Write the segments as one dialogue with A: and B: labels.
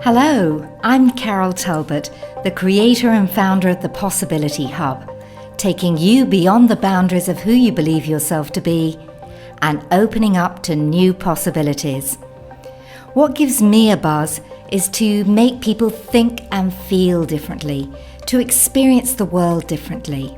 A: Hello, I'm Carol Talbot, the creator and founder of the Possibility Hub, taking you beyond the boundaries of who you believe yourself to be and opening up to new possibilities. What gives me a buzz is to make people think and feel differently, to experience the world differently.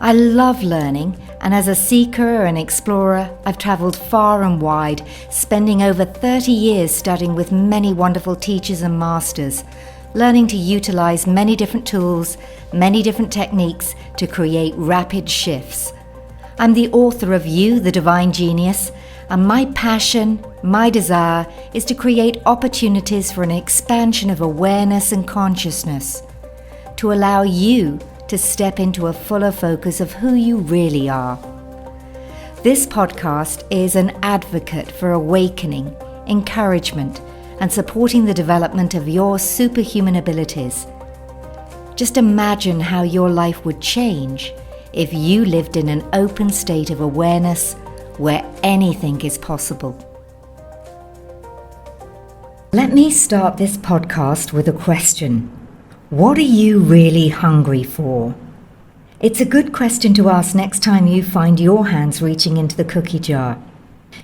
A: I love learning, and as a seeker and explorer, I've travelled far and wide, spending over 30 years studying with many wonderful teachers and masters, learning to utilise many different tools, many different techniques to create rapid shifts. I'm the author of You, the Divine Genius, and my passion, my desire, is to create opportunities for an expansion of awareness and consciousness, to allow you to step into a fuller focus of who you really are. This podcast is an advocate for awakening, encouragement, and supporting the development of your superhuman abilities. Just imagine how your life would change if you lived in an open state of awareness where anything is possible. Let me start this podcast with a question. What are you really hungry for? It's a good question to ask next time you find your hands reaching into the cookie jar.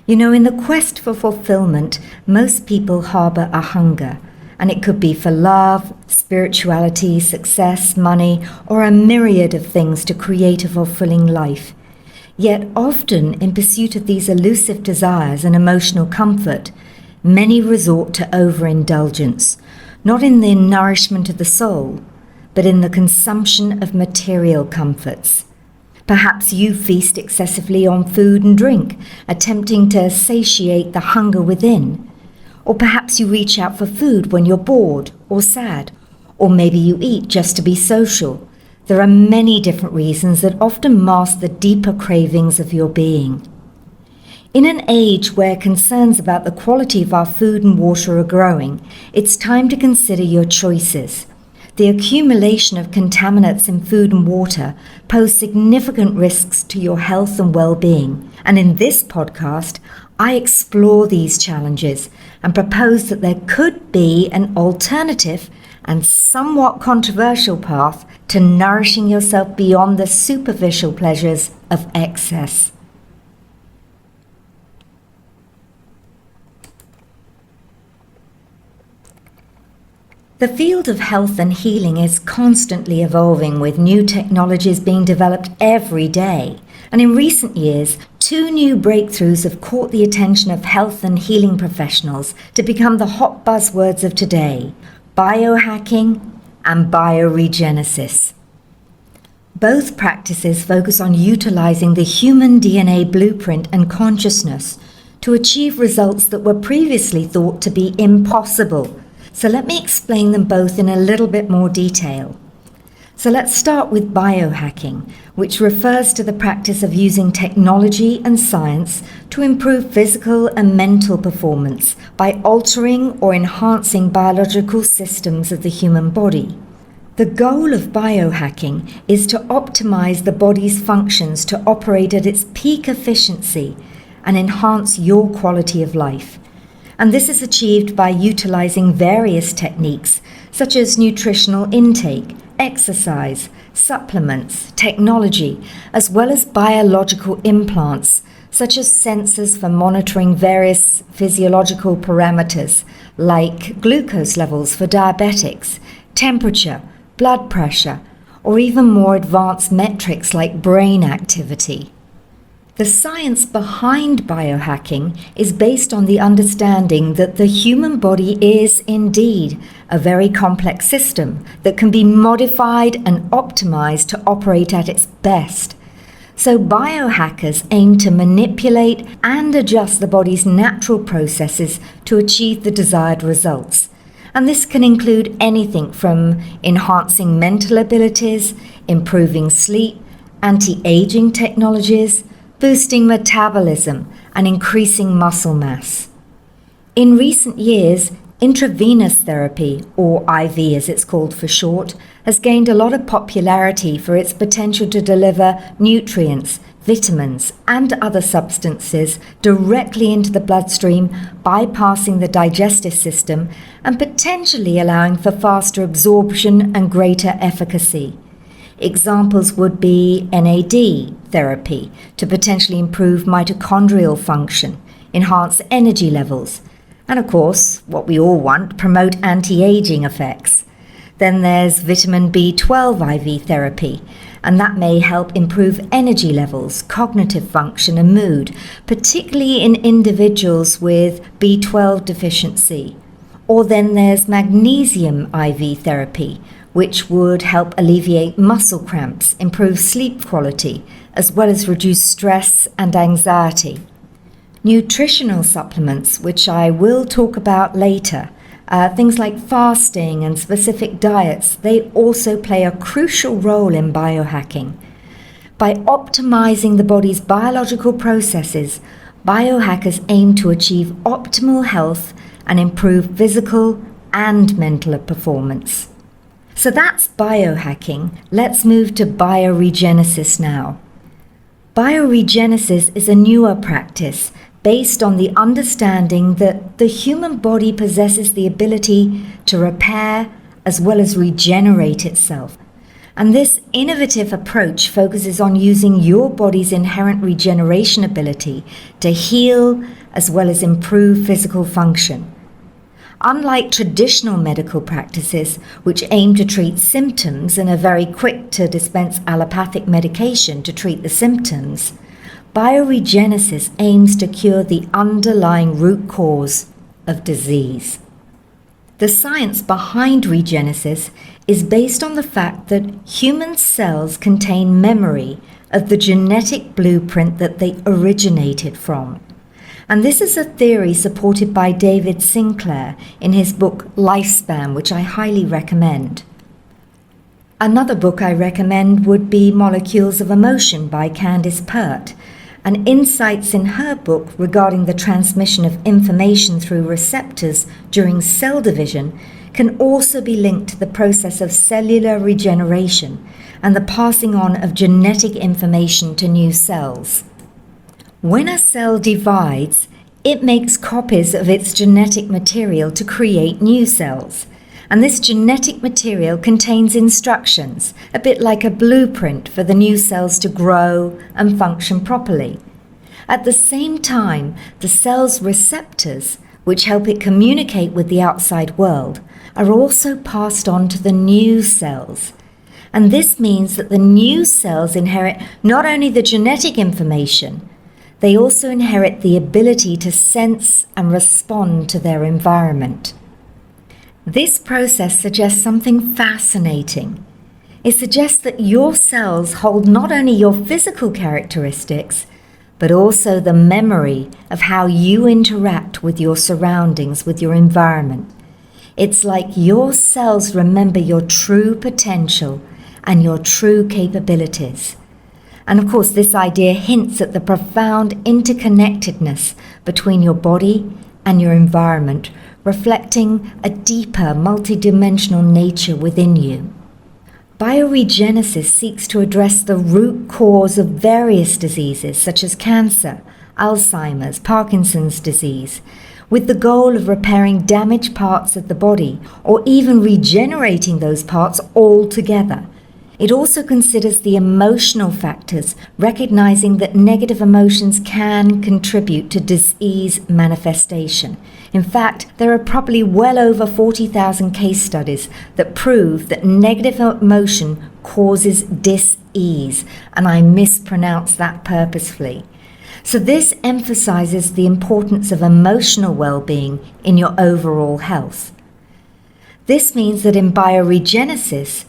A: You know, in the quest for fulfillment, most people harbour a hunger, and it could be for love, spirituality, success, money, or a myriad of things to create a fulfilling life. Yet often, in pursuit of these elusive desires and emotional comfort, many resort to overindulgence, not in the nourishment of the soul, but in the consumption of material comforts. Perhaps you feast excessively on food and drink, attempting to satiate the hunger within. Or perhaps you reach out for food when you're bored or sad, or maybe you eat just to be social. There are many different reasons that often mask the deeper cravings of your being. In an age where concerns about the quality of our food and water are growing, it's time to consider your choices. The accumulation of contaminants in food and water pose significant risks to your health and well-being. And in this podcast, I explore these challenges and propose that there could be an alternative and somewhat controversial path to nourishing yourself beyond the superficial pleasures of excess. The field of health and healing is constantly evolving, with new technologies being developed every day. And in recent years, 2 new breakthroughs have caught the attention of health and healing professionals to become the hot buzzwords of today: biohacking and bioregenesis. Both practices focus on utilizing the human DNA blueprint and consciousness to achieve results that were previously thought to be impossible. So let me explain them both in a little bit more detail. So let's start with biohacking, which refers to the practice of using technology and science to improve physical and mental performance by altering or enhancing biological systems of the human body. The goal of biohacking is to optimize the body's functions to operate at its peak efficiency and enhance your quality of life. And this is achieved by utilizing various techniques such as nutritional intake, exercise, supplements, technology, as well as biological implants such as sensors for monitoring various physiological parameters like glucose levels for diabetics, temperature, blood pressure, or even more advanced metrics like brain activity. The science behind biohacking is based on the understanding that the human body is indeed a very complex system that can be modified and optimized to operate at its best. So biohackers aim to manipulate and adjust the body's natural processes to achieve the desired results. And this can include anything from enhancing mental abilities, improving sleep, anti-aging technologies, boosting metabolism, and increasing muscle mass. In recent years, intravenous therapy, or IV as it's called for short, has gained a lot of popularity for its potential to deliver nutrients, vitamins, and other substances directly into the bloodstream, bypassing the digestive system and potentially allowing for faster absorption and greater efficacy. Examples would be NAD therapy to potentially improve mitochondrial function, enhance energy levels, and of course, what we all want, promote anti-aging effects. Then there's vitamin B12 IV therapy, and that may help improve energy levels, cognitive function and mood, particularly in individuals with B12 deficiency. Or then there's magnesium IV therapy, which would help alleviate muscle cramps, improve sleep quality, as well as reduce stress and anxiety. Nutritional supplements, which I will talk about later, things like fasting and specific diets, they also play a crucial role in biohacking. By optimizing the body's biological processes, biohackers aim to achieve optimal health and improve physical and mental performance. So that's biohacking. Let's move to bioregenesis now. Bioregenesis is a newer practice based on the understanding that the human body possesses the ability to repair as well as regenerate itself. And this innovative approach focuses on using your body's inherent regeneration ability to heal as well as improve physical function. Unlike traditional medical practices, which aim to treat symptoms and are very quick to dispense allopathic medication to treat the symptoms, bioregenesis aims to cure the underlying root cause of disease. The science behind regenesis is based on the fact that human cells contain memory of the genetic blueprint that they originated from. And this is a theory supported by David Sinclair in his book Lifespan, which I highly recommend. Another book I recommend would be Molecules of Emotion by Candice Pert, and insights in her book regarding the transmission of information through receptors during cell division can also be linked to the process of cellular regeneration and the passing on of genetic information to new cells. When a cell divides, it makes copies of its genetic material to create new cells. And this genetic material contains instructions, a bit like a blueprint for the new cells to grow and function properly. At the same time, the cell's receptors, which help it communicate with the outside world, are also passed on to the new cells. And this means that the new cells inherit not only the genetic information, they also inherit the ability to sense and respond to their environment. This process suggests something fascinating. It suggests that your cells hold not only your physical characteristics, but also the memory of how you interact with your surroundings, with your environment. It's like your cells remember your true potential and your true capabilities. And of course, this idea hints at the profound interconnectedness between your body and your environment, reflecting a deeper multidimensional nature within you. Bioregenesis seeks to address the root cause of various diseases such as cancer, Alzheimer's, Parkinson's disease, with the goal of repairing damaged parts of the body or even regenerating those parts altogether. It also considers the emotional factors, recognizing that negative emotions can contribute to disease manifestation. In fact, there are probably well over 40,000 case studies that prove that negative emotion causes dis-ease, and I mispronounced that purposefully. So this emphasizes the importance of emotional well-being in your overall health. This means that in bioregenesis,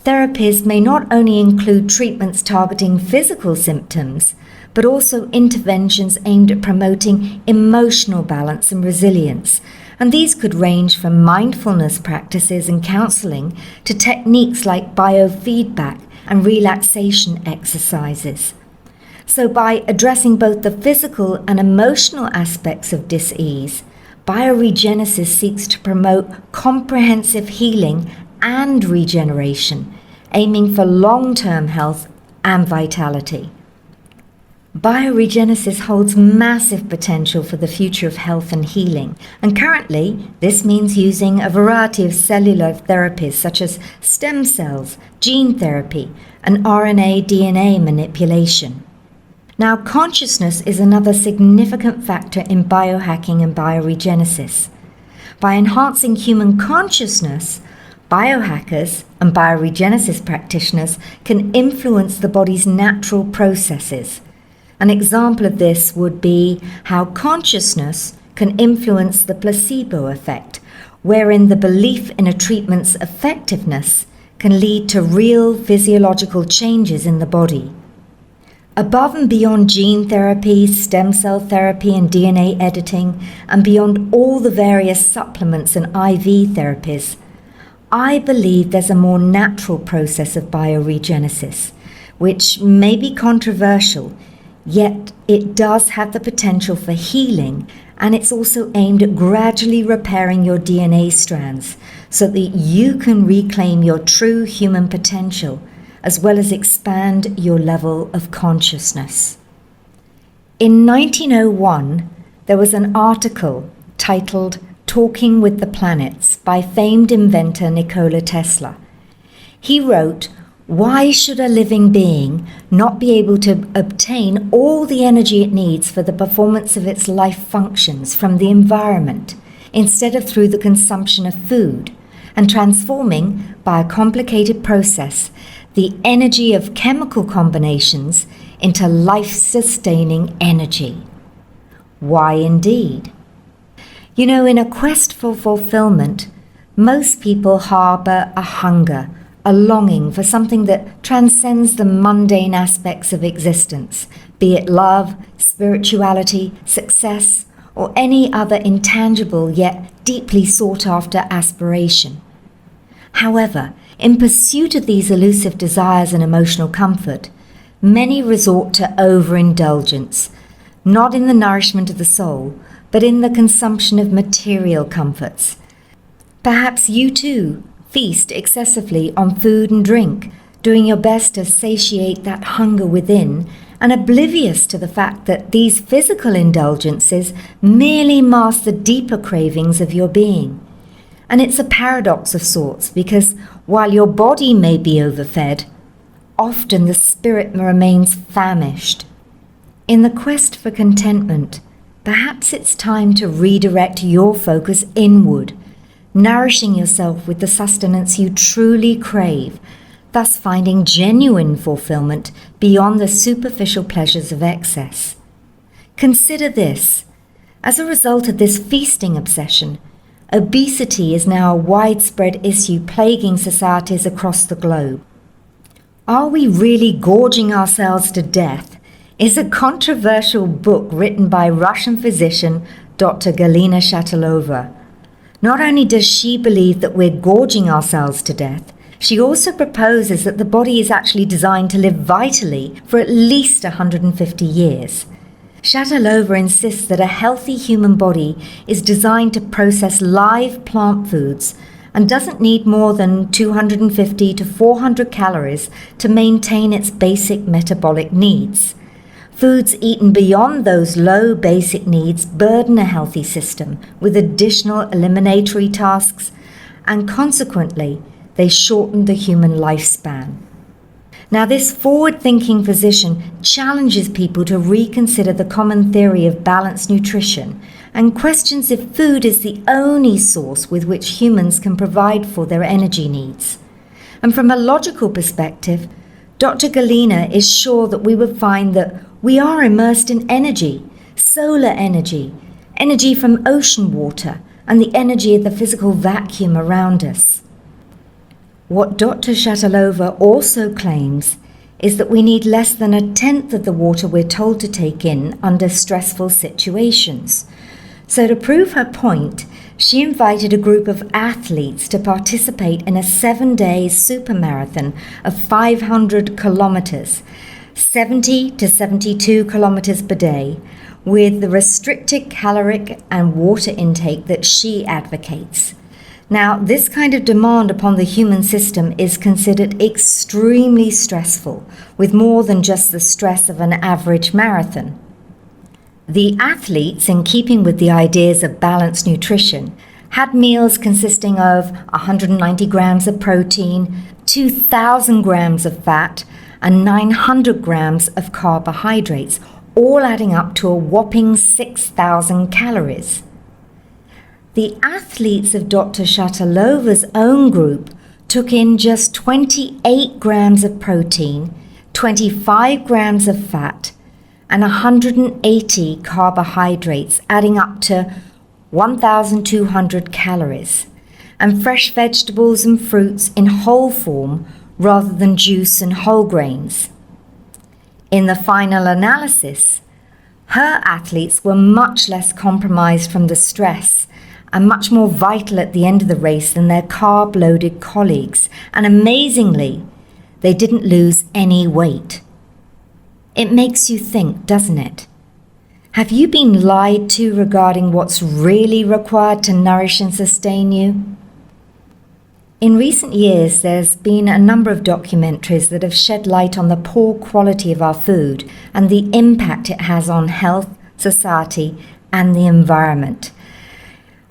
A: therapies may not only include treatments targeting physical symptoms, but also interventions aimed at promoting emotional balance and resilience. And these could range from mindfulness practices and counseling to techniques like biofeedback and relaxation exercises. So by addressing both the physical and emotional aspects of dis-ease, bioregenesis seeks to promote comprehensive healing and regeneration, aiming for long-term health and vitality. Bioregenesis holds massive potential for the future of health and healing, and currently this means using a variety of cellular therapies such as stem cells, gene therapy, and RNA-DNA manipulation. Now, consciousness is another significant factor in biohacking and bioregenesis. By enhancing human consciousness, biohackers and bioregenesis practitioners can influence the body's natural processes. An example of this would be how consciousness can influence the placebo effect, wherein the belief in a treatment's effectiveness can lead to real physiological changes in the body. Above and beyond gene therapy, stem cell therapy, and DNA editing, and beyond all the various supplements and IV therapies, I believe there's a more natural process of bioregenesis, which may be controversial, yet it does have the potential for healing, and it's also aimed at gradually repairing your DNA strands so that you can reclaim your true human potential, as well as expand your level of consciousness. In 1901, there was an article titled "Talking with the Planets" by famed inventor Nikola Tesla. He wrote, "Why should a living being not be able to obtain all the energy it needs for the performance of its life functions from the environment, instead of through the consumption of food, and transforming, by a complicated process, the energy of chemical combinations into life-sustaining energy?" Why indeed? You know, in a quest for fulfillment, most people harbor a hunger, a longing for something that transcends the mundane aspects of existence, be it love, spirituality, success, or any other intangible yet deeply sought-after aspiration. However, in pursuit of these elusive desires and emotional comfort, many resort to overindulgence, not in the nourishment of the soul, but in the consumption of material comforts. Perhaps you too feast excessively on food and drink, doing your best to satiate that hunger within, and oblivious to the fact that these physical indulgences merely mask the deeper cravings of your being. And it's a paradox of sorts, because while your body may be overfed, often the spirit remains famished. In the quest for contentment, perhaps it's time to redirect your focus inward, nourishing yourself with the sustenance you truly crave, thus finding genuine fulfillment beyond the superficial pleasures of excess. Consider this. As a result of this feasting obsession, obesity is now a widespread issue plaguing societies across the globe. Are We Really Gorging Ourselves to Death? Is a controversial book written by Russian physician Dr. Galina Shatilova. Not only does she believe that we're gorging ourselves to death, she also proposes that the body is actually designed to live vitally for at least 150 years. Shatilova insists that a healthy human body is designed to process live plant foods and doesn't need more than 250 to 400 calories to maintain its basic metabolic needs. Foods eaten beyond those low basic needs burden a healthy system with additional eliminatory tasks, and consequently, they shorten the human lifespan. Now, this forward-thinking physician challenges people to reconsider the common theory of balanced nutrition and questions if food is the only source with which humans can provide for their energy needs. And from a logical perspective, Dr. Galina is sure that we would find that we are immersed in energy, solar energy, energy from ocean water, and the energy of the physical vacuum around us. What Dr. Shatilova also claims is that we need less than a tenth of the water we're told to take in under stressful situations. So to prove her point, she invited a group of athletes to participate in a 7-day supermarathon of 500 kilometers, 70 to 72 kilometers per day, with the restricted caloric and water intake that she advocates. Now, this kind of demand upon the human system is considered extremely stressful, with more than just the stress of an average marathon. The athletes, in keeping with the ideas of balanced nutrition, had meals consisting of 190 grams of protein, 2,000 grams of fat, and 900 grams of carbohydrates, all adding up to a whopping 6,000 calories. The athletes of Dr. Shatalova's own group took in just 28 grams of protein, 25 grams of fat, and 180 carbohydrates, adding up to 1,200 calories, and fresh vegetables and fruits in whole form rather than juice and whole grains. In the final analysis, her athletes were much less compromised from the stress and much more vital at the end of the race than their carb-loaded colleagues, and amazingly, they didn't lose any weight. It makes you think, doesn't it? Have you been lied to regarding what's really required to nourish and sustain you? In recent years, there's been a number of documentaries that have shed light on the poor quality of our food and the impact it has on health, society, and the environment.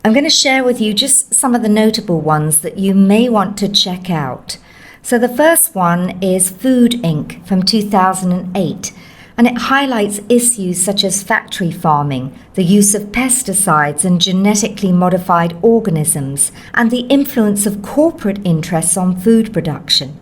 A: I'm going to share with you just some of the notable ones that you may want to check out. So the first one is Food Inc. from 2008, and it highlights issues such as factory farming, the use of pesticides and genetically modified organisms, and the influence of corporate interests on food production.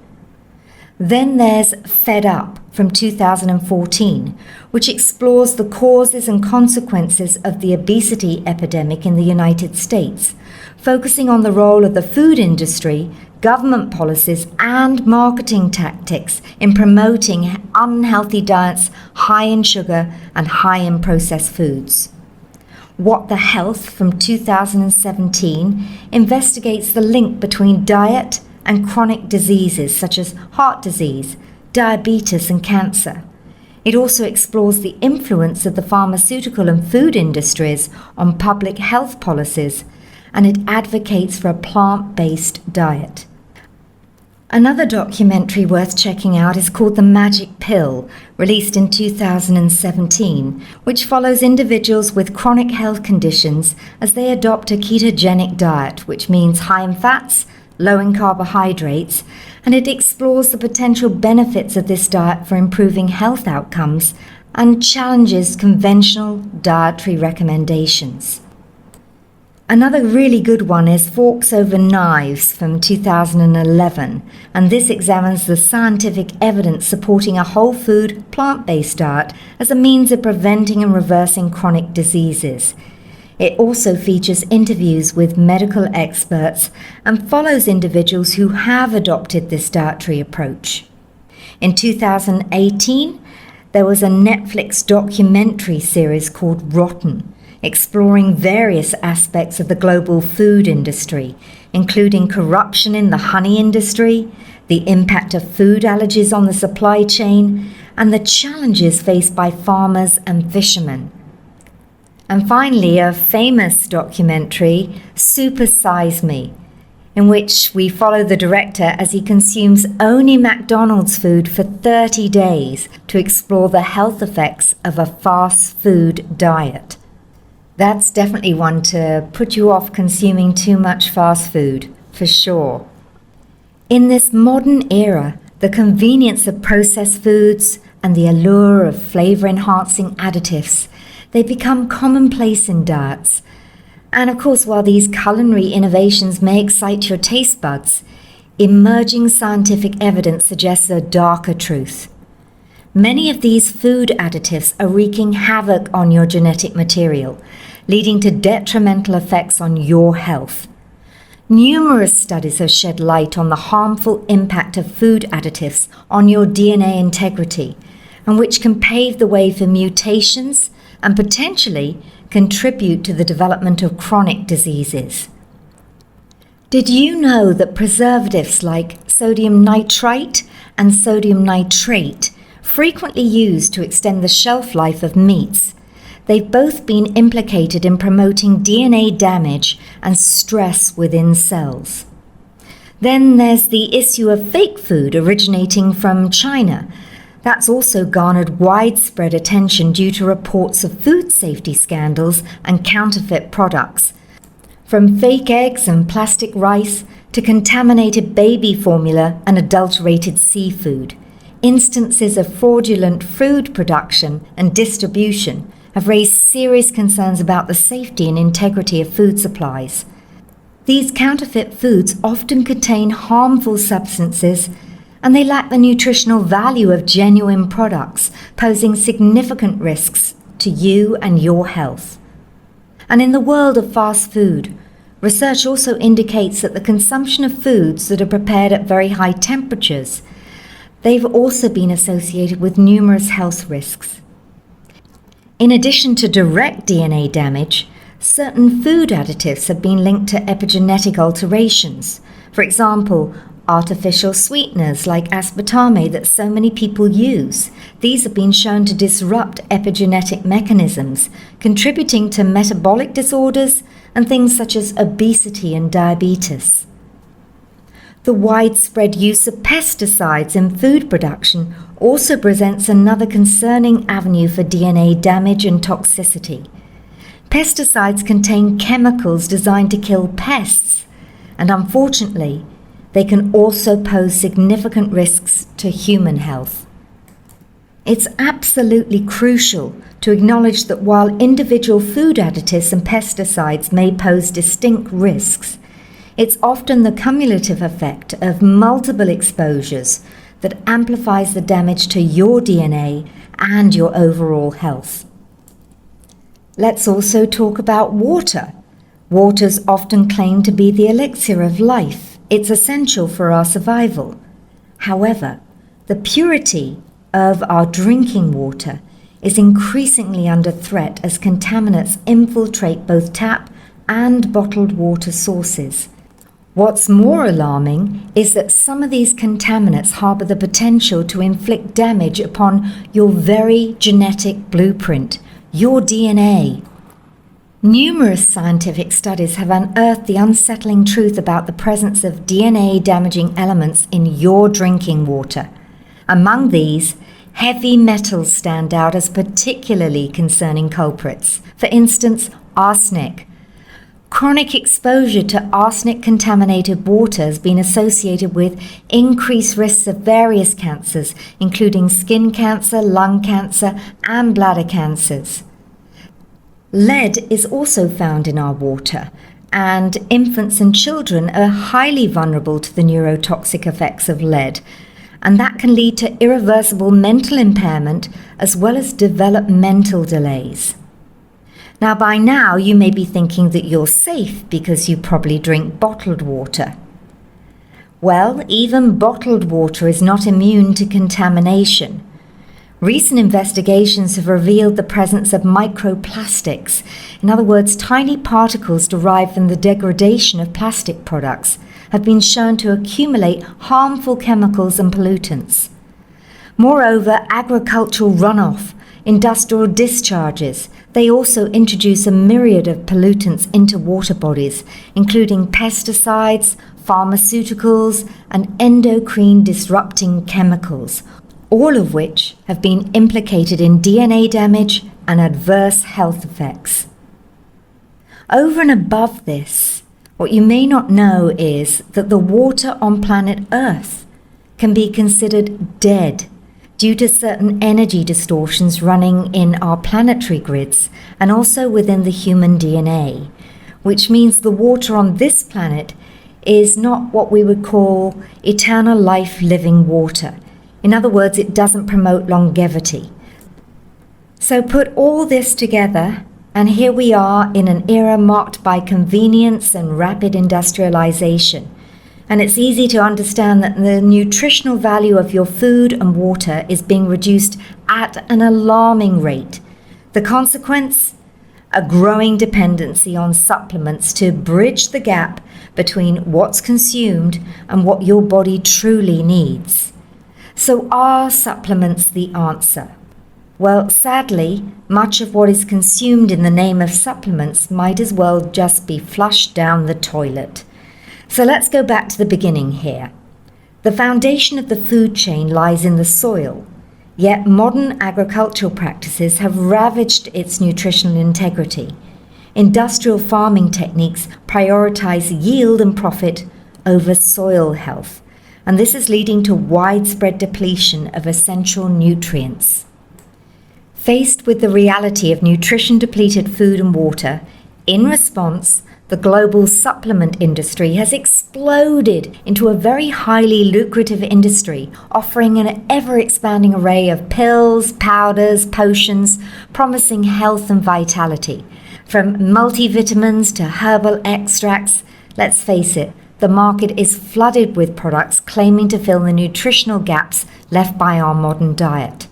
A: Then there's Fed Up from 2014, which explores the causes and consequences of the obesity epidemic in the United States, focusing on the role of the food industry, government policies, and marketing tactics in promoting unhealthy diets high in sugar and high in processed foods. What the Health from 2017 investigates the link between diet and chronic diseases such as heart disease, diabetes, and cancer. It also explores the influence of the pharmaceutical and food industries on public health policies, and it advocates for a plant-based diet. Another documentary worth checking out is called The Magic Pill, released in 2017, which follows individuals with chronic health conditions as they adopt a ketogenic diet, which means high in fats, low in carbohydrates, and it explores the potential benefits of this diet for improving health outcomes and challenges conventional dietary recommendations. Another really good one is Forks Over Knives from 2011, and this examines the scientific evidence supporting a whole food, plant-based diet as a means of preventing and reversing chronic diseases. It also features interviews with medical experts and follows individuals who have adopted this dietary approach. In 2018, there was a Netflix documentary series called Rotten, exploring various aspects of the global food industry, including corruption in the honey industry, the impact of food allergies on the supply chain, and the challenges faced by farmers and fishermen. And finally, a famous documentary, Super Size Me, in which we follow the director as he consumes only McDonald's food for 30 days to explore the health effects of a fast food diet. That's definitely one to put you off consuming too much fast food, for sure. In this modern era, the convenience of processed foods and the allure of flavor-enhancing additives, they become commonplace in diets. And of course, while these culinary innovations may excite your taste buds, emerging scientific evidence suggests a darker truth. Many of these food additives are wreaking havoc on your genetic material, leading to detrimental effects on your health. Numerous studies have shed light on the harmful impact of food additives on your DNA integrity, and which can pave the way for mutations and potentially contribute to the development of chronic diseases. Did you know that preservatives like sodium nitrite and sodium nitrate, frequently used to extend the shelf life of meats, they've both been implicated in promoting DNA damage and stress within cells. Then there's the issue of fake food originating from China. That's also garnered widespread attention due to reports of food safety scandals and counterfeit products. From fake eggs and plastic rice to contaminated baby formula and adulterated seafood, instances of fraudulent food production and distribution have raised serious concerns about the safety and integrity of food supplies. These counterfeit foods often contain harmful substances, and they lack the nutritional value of genuine products, posing significant risks to you and your health. And in the world of fast food, research also indicates that the consumption of foods that are prepared at very high temperatures, they've also been associated with numerous health risks. In addition to direct DNA damage, certain food additives have been linked to epigenetic alterations. For example, artificial sweeteners like aspartame that so many people use. These have been shown to disrupt epigenetic mechanisms, contributing to metabolic disorders and things such as obesity and diabetes. The widespread use of pesticides in food production also presents another concerning avenue for DNA damage and toxicity. Pesticides contain chemicals designed to kill pests, and unfortunately, they can also pose significant risks to human health. It's absolutely crucial to acknowledge that while individual food additives and pesticides may pose distinct risks, it's often the cumulative effect of multiple exposures that amplifies the damage to your DNA and your overall health. Let's also talk about water. Water's often claimed to be the elixir of life. It's essential for our survival. However, the purity of our drinking water is increasingly under threat as contaminants infiltrate both tap and bottled water sources. What's more alarming is that some of these contaminants harbor the potential to inflict damage upon your very genetic blueprint, your DNA. Numerous scientific studies have unearthed the unsettling truth about the presence of DNA-damaging elements in your drinking water. Among these, heavy metals stand out as particularly concerning culprits. For instance, arsenic. Chronic exposure to arsenic-contaminated water has been associated with increased risks of various cancers, including skin cancer, lung cancer, and bladder cancers. Lead is also found in our water, and infants and children are highly vulnerable to the neurotoxic effects of lead, and that can lead to irreversible mental impairment as well as developmental delays. Now, by now, you may be thinking that you're safe because you probably drink bottled water. Well, even bottled water is not immune to contamination. Recent investigations have revealed the presence of microplastics, in other words, tiny particles derived from the degradation of plastic products, have been shown to accumulate harmful chemicals and pollutants. Moreover, agricultural runoff, industrial discharges, they also introduce a myriad of pollutants into water bodies, including pesticides, pharmaceuticals, and endocrine disrupting chemicals, all of which have been implicated in DNA damage and adverse health effects. Over and above this, what you may not know is that the water on planet Earth can be considered dead due to certain energy distortions running in our planetary grids and also within the human DNA, which means the water on this planet is not what we would call eternal life living water. In other words, it doesn't promote longevity. So put all this together, and here we are in an era marked by convenience and rapid industrialization. And it's easy to understand that the nutritional value of your food and water is being reduced at an alarming rate. The consequence? A growing dependency on supplements to bridge the gap between what's consumed and what your body truly needs. So are supplements the answer? Well, sadly, much of what is consumed in the name of supplements might as well just be flushed down the toilet. So let's go back to the beginning here. The foundation of the food chain lies in the soil, yet modern agricultural practices have ravaged its nutritional integrity. Industrial farming techniques prioritize yield and profit over soil health, and this is leading to widespread depletion of essential nutrients. Faced with the reality of nutrition-depleted food and water, in response, the global supplement industry has exploded into a very highly lucrative industry, offering an ever-expanding array of pills, powders, potions, promising health and vitality. From multivitamins to herbal extracts, let's face it, the market is flooded with products claiming to fill the nutritional gaps left by our modern diet.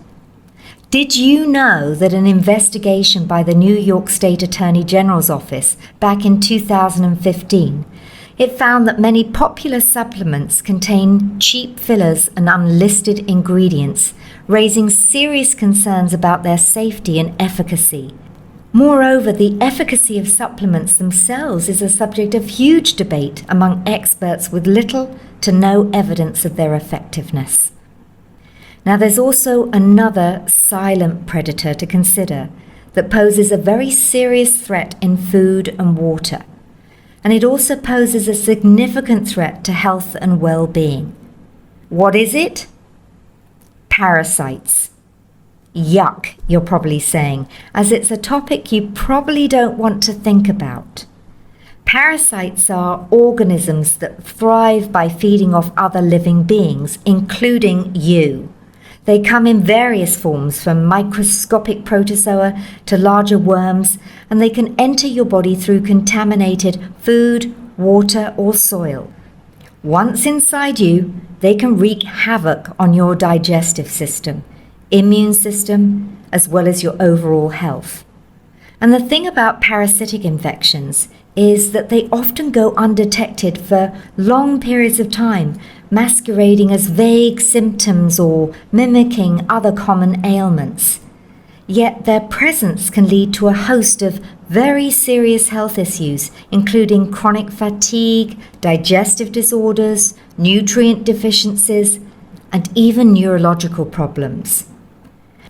A: Did you know that an investigation by the New York State Attorney General's office back in 2015, it found that many popular supplements contain cheap fillers and unlisted ingredients, raising serious concerns about their safety and efficacy. Moreover, the efficacy of supplements themselves is a subject of huge debate among experts with little to no evidence of their effectiveness. Now, there's also another silent predator to consider that poses a very serious threat in food and water, and it also poses a significant threat to health and well-being. What is it? Parasites. Yuck, you're probably saying, as it's a topic you probably don't want to think about. Parasites are organisms that thrive by feeding off other living beings, including you. They come in various forms, from microscopic protozoa to larger worms, and they can enter your body through contaminated food, water, or soil. Once inside you, they can wreak havoc on your digestive system, immune system, as well as your overall health. And the thing about parasitic infections is that they often go undetected for long periods of time, masquerading as vague symptoms or mimicking other common ailments. Yet their presence can lead to a host of very serious health issues, including chronic fatigue, digestive disorders, nutrient deficiencies, and even neurological problems.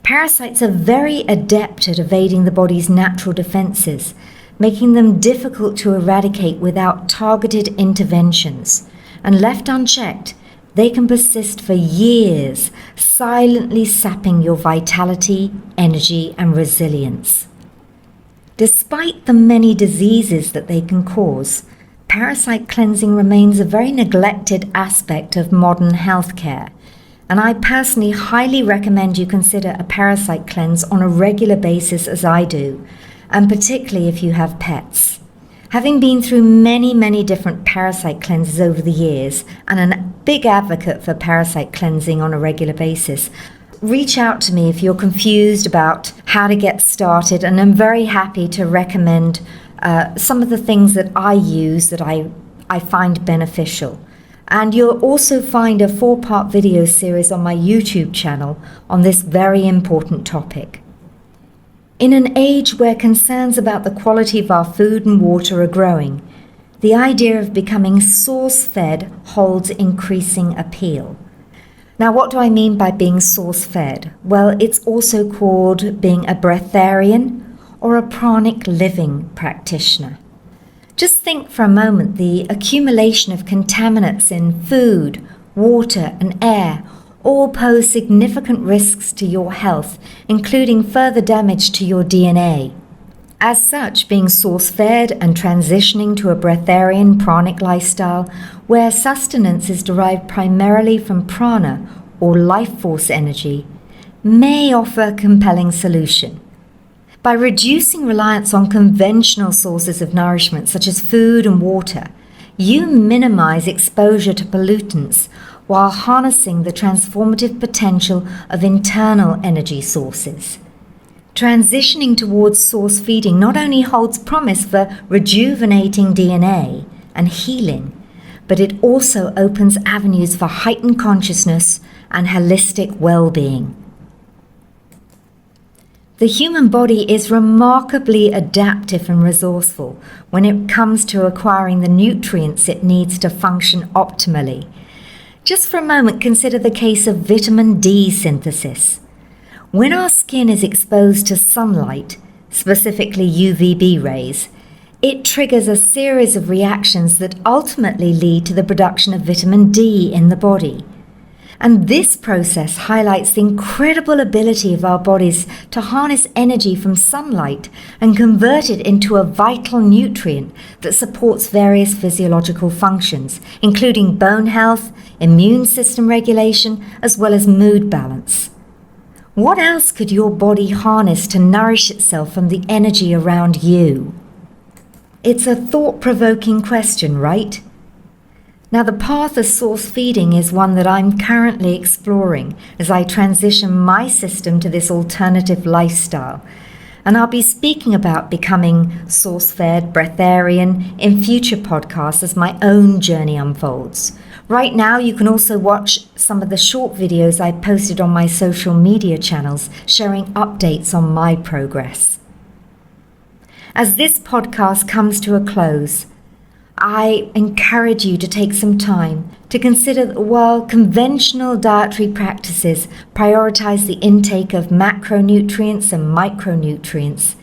A: Parasites are very adept at evading the body's natural defenses, making them difficult to eradicate without targeted interventions. And left unchecked, they can persist for years, silently sapping your vitality, energy, and resilience. Despite the many diseases that they can cause, parasite cleansing remains a very neglected aspect of modern healthcare. And I personally highly recommend you consider a parasite cleanse on a regular basis, as I do, and particularly if you have pets. Having been through many different parasite cleanses over the years, and a big advocate for parasite cleansing on a regular basis, reach out to me if you're confused about how to get started, and I'm very happy to recommend some of the things that I use that I find beneficial. And you'll also find a 4-part video series on my YouTube channel on this very important topic. In an age where concerns about the quality of our food and water are growing, the idea of becoming source-fed holds increasing appeal. Now, what do I mean by being source-fed? Well, it's also called being a breatharian or a pranic living practitioner. Just think for a moment the accumulation of contaminants in food, water, and air all pose significant risks to your health, including further damage to your DNA. As such, being source-fed and transitioning to a breatharian pranic lifestyle, where sustenance is derived primarily from prana or life force energy, may offer a compelling solution. By reducing reliance on conventional sources of nourishment such as food and water, you minimize exposure to pollutants while harnessing the transformative potential of internal energy sources. Transitioning towards source feeding not only holds promise for rejuvenating DNA and healing, but it also opens avenues for heightened consciousness and holistic well-being. The human body is remarkably adaptive and resourceful when it comes to acquiring the nutrients it needs to function optimally. Just for a moment, consider the case of vitamin D synthesis. When our skin is exposed to sunlight, specifically UVB rays, it triggers a series of reactions that ultimately lead to the production of vitamin D in the body. And this process highlights the incredible ability of our bodies to harness energy from sunlight and convert it into a vital nutrient that supports various physiological functions, including bone health, immune system regulation, as well as mood balance. What else could your body harness to nourish itself from the energy around you? It's a thought-provoking question, right? Now, the path of source feeding is one that I'm currently exploring as I transition my system to this alternative lifestyle. And I'll be speaking about becoming source-fed breatharian in future podcasts as my own journey unfolds. Right now, you can also watch some of the short videos I posted on my social media channels sharing updates on my progress. As this podcast comes to a close, I encourage you to take some time to consider that while conventional dietary practices prioritize the intake of macronutrients and micronutrients,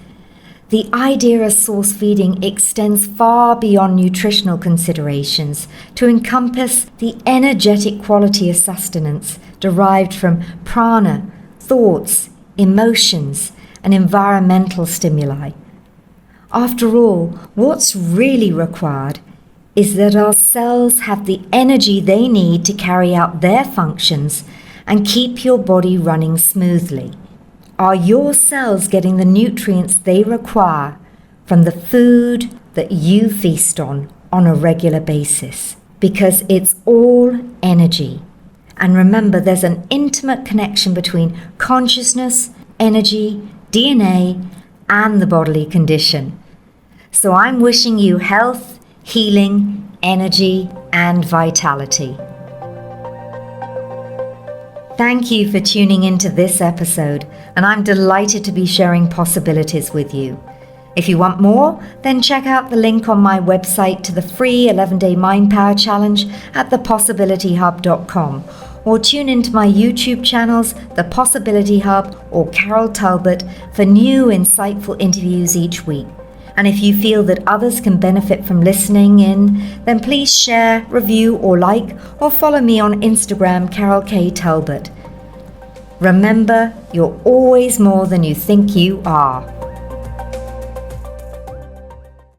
A: the idea of source feeding extends far beyond nutritional considerations to encompass the energetic quality of sustenance derived from prana, thoughts, emotions, and environmental stimuli. After all, what's really required is that our cells have the energy they need to carry out their functions and keep your body running smoothly. Are your cells getting the nutrients they require from the food that you feast on a regular basis? Because it's all energy. And remember, there's an intimate connection between consciousness, energy, DNA, and the bodily condition. So I'm wishing you health, healing, energy, and vitality. Thank you for tuning into this episode, and I'm delighted to be sharing possibilities with you. If you want more, then check out the link on my website to the free 11-day Mind Power Challenge at thepossibilityhub.com, or tune into my YouTube channels, The Possibility Hub or Carol Talbot, for new insightful interviews each week. And if you feel that others can benefit from listening in, then please share, review, or like, or follow me on Instagram, Carol K. Talbot. Remember, you're always more than you think you are.